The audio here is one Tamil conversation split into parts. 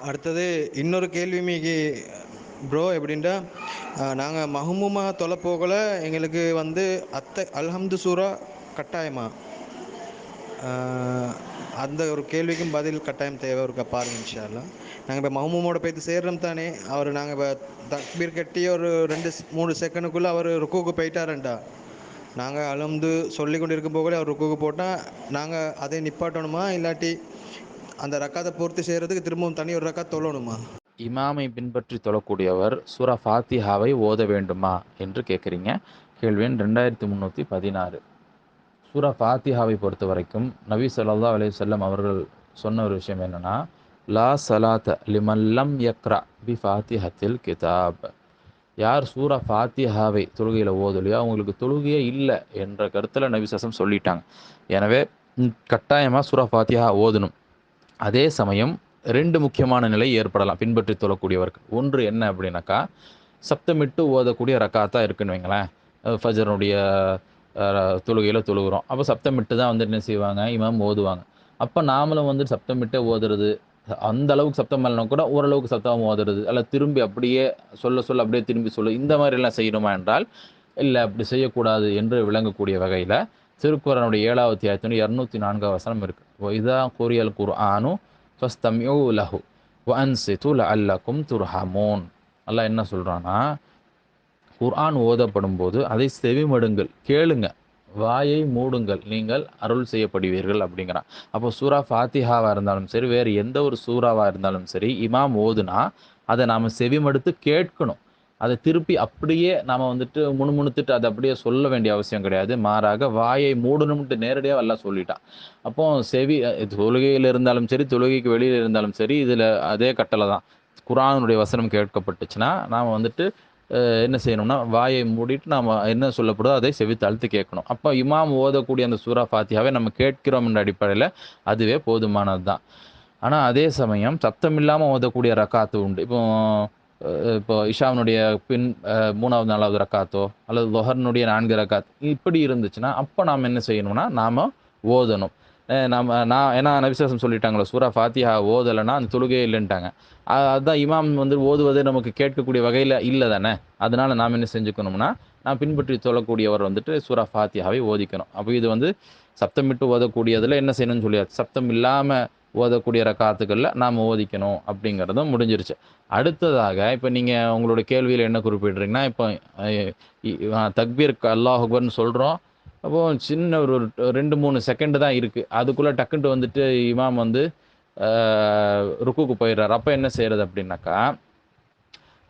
அடுத்தது இன்னொரு கேள்வி மீகி ப்ரோ எப்படின்டா, நாங்கள் மஹ்மூமா தொலை போகல எங்களுக்கு வந்து அல்ஹம்து சூரா கட்டாயமா? அந்த ஒரு கேள்விக்கும் பதில் கட்டாயம் தேவை இருக்க பாருங்க இன்ஷா அல்லாஹ். நாங்கள் இப்போ மஹ்மூமோட போய்த்து சேர்றோம் தானே, அவர் நாங்கள் இப்போ தக்பீர் கட்டி ஒரு 2-3 செகண்டுக்குள்ளே அவர் ருக்குவுக்கு போயிட்டாருண்டா, நாங்கள் அல்ஹம்து சொல்லி கொண்டு இருக்கும் போகலே அவர் ருக்குவுக்கு போட்டால் நாங்கள் அதை நிப்பாட்டணுமா, இல்லாட்டி அந்த ரக்காத்தை பூர்த்தி செய்கிறதுக்கு திரும்பவும் தனி ஒரு ரக்காத் தொழணுமா? இமாமை பின்பற்றி தொழக்கூடியவர் சூரா ஃபாத்திஹாவை ஓத வேண்டுமா என்று கேட்குறீங்க. கேள்வி எண் 2316. சூரா ஃபாத்திஹாவை பொறுத்த வரைக்கும் நபி ஸல்லல்லாஹு அலைஹி வஸல்லம் அவர்கள் சொன்ன ஒரு விஷயம் என்னன்னா, லா ஸலாத்த லிமன் லம் யக்ரா பி ஃபாத்திஹத்தில் கிதாப். யார் சூரா ஃபாத்திஹாவை தொழுகையில் ஓதலையோ அவங்களுக்கு தொழுகையே இல்லை என்ற கருத்தில் நபி ஸல்லல்லாஹு சொல்லிட்டாங்க. எனவே கட்டாயமாக சூரா ஃபாத்திஹா ஓதணும். அதே சமயம் 2 முக்கியமான நிலை ஏற்படலாம் பின்பற்றி தொழக்கூடியவருக்கு. ஒன்று என்ன அப்படின்னாக்கா, சப்தமிட்டு ஓதக்கூடிய ரக்காத்தா இருக்குன்னு வைங்களேன். ஃபஜ்ருடைய தொழுகையில் தொழுகிறோம். அப்போ சப்தமிட்டு தான் வந்துட்டு என்ன செய்வாங்க, இமாம் ஓதுவாங்க. அப்போ நாமளும் வந்து சப்தமிட்டே ஓதுறது, அந்த அளவுக்கு சப்தம் இல்லைனா கூட ஓரளவுக்கு சத்தம் ஓதுறது, அல்ல திரும்பி அப்படியே சொல்ல சொல்ல அப்படியே திரும்பி சொல்ல, இந்த மாதிரிலாம் செய்யணுமா என்றால், இல்லை அப்படி செய்யக்கூடாது என்று விளங்கக்கூடிய வகையில் திருக்குர்ஆனுடைய 7வது அத்தியாயத்தின் 204வது வசனம் இருக்கு. இதா குரியல் குர்ஆனு ஃபஸ்தமிஉ லஹு வஅன்சிது லஅல்லக்கும் துர்ஹமூன். அல்லாஹ் என்ன சொல்றான்னா, குர்ஆன் ஓதப்படும் போது அதை செவிமடுங்கள், கேளுங்க, வாயை மூடுங்கள், நீங்கள் அருள் செய்யப்படுவீர்கள் அப்படிங்கிறான். அப்போ சூரா ஃபாத்திஹாவா இருந்தாலும் சரி, வேறு எந்த ஒரு சூறாவா இருந்தாலும் சரி, இமாம் ஓதுனா அதை நாம் செவிமடுத்து கேட்கணும். அதை திருப்பி அப்படியே நாம் வந்துட்டு முணுமுணுத்துட்டு அதை அப்படியே சொல்ல வேண்டிய அவசியம் கிடையாது. மாறாக வாயை மூடணும்ட்டு நேரடியாக எல்லாம் சொல்லிட்டான். அப்போ தொழுகையில் இருந்தாலும் சரி, தொழுகைக்கு வெளியில் இருந்தாலும் சரி, இதில் அதே கட்டளை தான். குர்ஆனுடைய வசனம் கேட்கப்பட்டுச்சுன்னா நாம் வந்துட்டு என்ன செய்யணும்னா, வாயை மூடிட்டு நாம் என்ன சொல்லப்படுதோ அதை செவித்தாழ்த்து கேட்கணும். அப்போ இமாம் ஓதக்கூடிய அந்த சூரா ஃபாத்திஹாவை நம்ம கேட்கிறோம் என்ற அடிப்படையில் அதுவே போதுமானது தான். ஆனால் அதே சமயம் சத்தம் இல்லாமல் ஓதக்கூடிய ரக்காத்து உண்டு. இப்போ இஷாவினுடைய பின் 3வது 4வது ரக்காத்தோ அல்லது லுஹர்னுடைய 4 ரக்காத் இப்படி இருந்துச்சுன்னா, அப்போ நாம் என்ன செய்யணும்னா, நாம் ஓதணும். ஏன்னா நபி ஸல்லல்லாஹு சொல்லிட்டாங்களோ, சூரா ஃபாத்திஹா ஓதலைன்னா அந்த தொழுகையே இல்லைன்ட்டாங்க. அதுதான் இமாம் வந்து ஓதுவது நமக்கு கேட்கக்கூடிய வகையில் இல்லை தானே. அதனால நாம் என்ன செஞ்சுக்கணும்னா, நான் பின்பற்றி தொழக்கூடியவர் வந்துட்டு சூரா ஃபாத்திஹாவை ஓதிக்கணும். அப்போ இது வந்து சப்தமிட்டு ஓதக்கூடியதில் என்ன செய்யணும்னு சொல்லியாச்சு. சப்தம் இல்லாமல் ஓதக்கூடிய ரக்காத்துக்களில் நாம் ஓதிக்கணும் அப்படிங்கிறதும் முடிஞ்சிருச்சு. அடுத்ததாக இப்போ நீங்கள் உங்களோட கேள்வியில் என்ன குறிப்பிடுறீங்கன்னா, இப்போ தக்பீருக்கு அல்லாஹ் அக்பர்னு சொல்கிறோம். அப்போது சின்ன ஒரு 2-3 செகண்டு தான் இருக்குது. அதுக்குள்ளே டக்குன்ட்டு வந்துட்டு இமாம் வந்து ருக்குக்கு போயிடுறாரு. அப்போ என்ன செய்கிறது அப்படின்னாக்கா,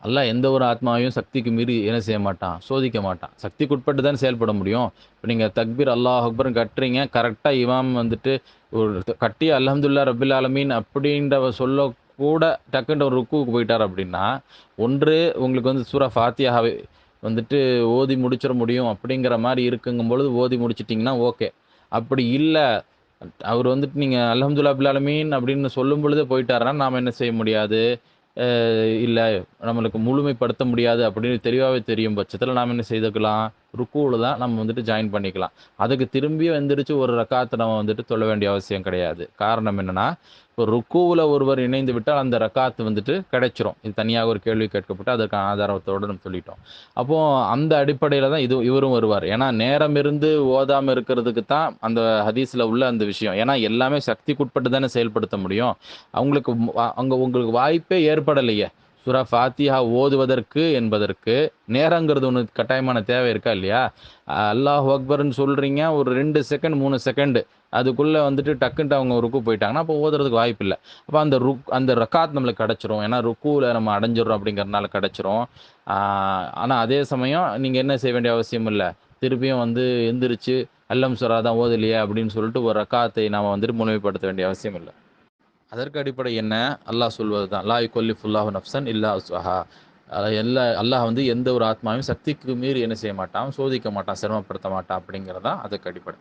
அல்லாஹ் எந்த ஒரு ஆத்மாவையும் சக்திக்கு மீறி என்ன செய்ய மாட்டான், சோதிக்க மாட்டான். சக்திக்கு உட்பட்டு தான் செயல்பட முடியும். இப்போ நீங்கள் தக்பீர் அல்லாஹ் அக்பர்னு கட்டுறீங்க, கரெக்டாக இமாம் வந்துட்டு ஒரு கட்டி அல்ஹம்துலில்லாஹ் ரப்பில் ஆலமீன் அப்படின்ற சொல்ல கூட டக்குன்னு ஒரு ருக்குவுக்கு போயிட்டார் அப்படின்னா, ஒன்று உங்களுக்கு வந்து சூரா ஃபாத்திஹாவை வந்துட்டு ஓதி முடிச்சிட முடியும் அப்படிங்கிற மாதிரி இருக்குங்கும் பொழுது ஓதி முடிச்சிட்டிங்கன்னா ஓகே. அப்படி இல்லை, அவர் வந்துட்டு நீங்கள் அல்ஹம்துலில்லாஹ் ரப்பில் ஆலமீன் அப்படின்னு சொல்லும் பொழுதே போயிட்டாருன்னா, நாம் என்ன செய்ய முடியாது, இல்லை நம்மளுக்கு முழுமைப்படுத்த முடியாது அப்படின்னு தெளிவாகவே தெரியும் பட்சத்தில் நாம் என்ன செய்துக்கலாம், ருக்குவில் தான் நம்ம வந்துட்டு ஜாயின் பண்ணிக்கலாம். அதுக்கு திரும்பியும் எந்திரிச்சு ஒரு ரக்காத்தை நம்ம வந்துட்டு தொழ வேண்டிய அவசியம் கிடையாது. காரணம் என்னென்னா, இப்போ ருக்குவில் ஒருவர் இணைந்து விட்டால் அந்த ரக்காத்து வந்துட்டு கிடைச்சிரும். இது தனியாக ஒரு கேள்வி கேட்கப்பட்டு அதற்கான ஆதாரத்தோடு நம்ம சொல்லிட்டோம். அப்போது அந்த அடிப்படையில் தான் இவரும் வருவார். ஏன்னா நேரம் இருந்து ஓதாமல் இருக்கிறதுக்கு தான் அந்த ஹதீஸில் உள்ள அந்த விஷயம். ஏன்னா எல்லாமே சக்திக்குட்பட்டு தானே செயல்படுத்த முடியும். அவங்களுக்கு அங்கே உங்களுக்கு வாய்ப்பே ஏற்படலையே சூரா ஃபாத்திஹா ஓதுவதற்கு என்பதற்கு நேரங்கிறது ஒன்று கட்டாயமான தேவை இருக்கா இல்லையா? அல்லாஹ் அக்பர்ன்னு சொல்கிறீங்க, ஒரு 2 செகண்ட் 3 செகண்டு அதுக்குள்ளே வந்துட்டு டக்குன்ட்டு அவங்க ருக்கு போயிட்டாங்கன்னா, அப்போ ஓதுறதுக்கு வாய்ப்பு இல்லை. அப்போ அந்த ரக்காத் நம்மளுக்கு கிடச்சிரும். ஏன்னா ருக்குவில் நம்ம அடைஞ்சிடறோம் அப்படிங்கிறதுனால கிடச்சிரும். ஆனால் அதே சமயம் நீங்கள் என்ன செய்ய வேண்டிய அவசியம் இல்லை, திருப்பியும் வந்து எந்திரிச்சு அல்லம் சூரா தான் ஓதலையே அப்படின்னு சொல்லிட்டு ஒரு ரக்காத்தை நாம் வந்துட்டு முழுமைப்படுத்த வேண்டிய அவசியம் இல்லை. அதற்கு அடிப்படை என்ன? அல்லாஹ் சொல்வது தான், லா யுகல்லிஃபுல்லாஹு நஃப்ஸன் இல்லா உஸ்ஸஹா. அல்லாஹ் வந்து எந்த ஒரு ஆத்மாவையும் சக்திக்கு மீறி என்ன செய்ய மாட்டான், சோதிக்க மாட்டான், சிரமப்படுத்த மாட்டான் அப்படிங்கிறது தான் அதுக்கு அடிப்படை.